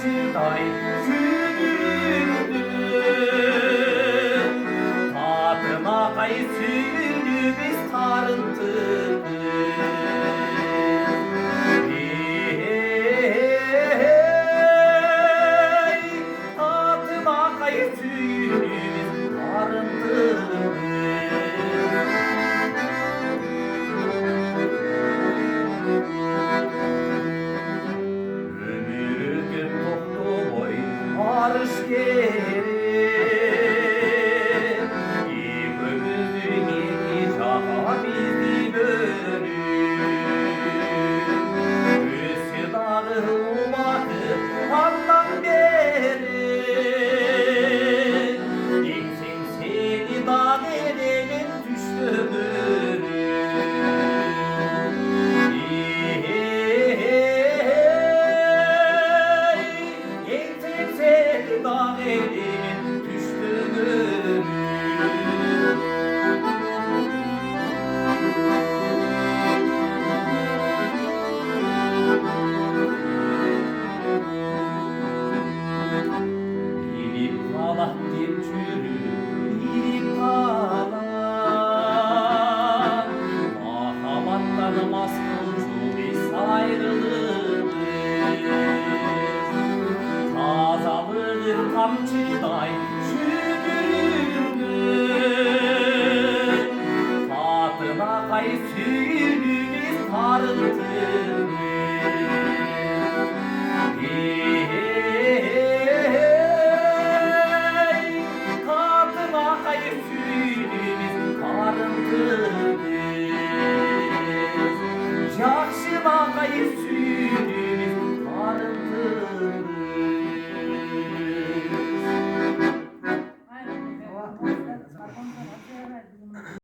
kamçıday sürüldü. Tadıma kay sürü biz tarıntıdık. Tadıma kay sürü biz tarıntıdık. Arış geri İbümüzü gidi çağa bizi bölür. Üskü dağı umakı andan beri Gitsin seni dağ edelim düştümür. Dağ elin düştümür. Bilip kalat bir çürü, bilip kalat. Mahamattan maskılcı biz ayrılırız. Tazalıdır kamçıday sürüldü. Tadına kay sürümüz tarıldı. Tadına kay sürümüz tarıldı. Yakşı kay sürümüz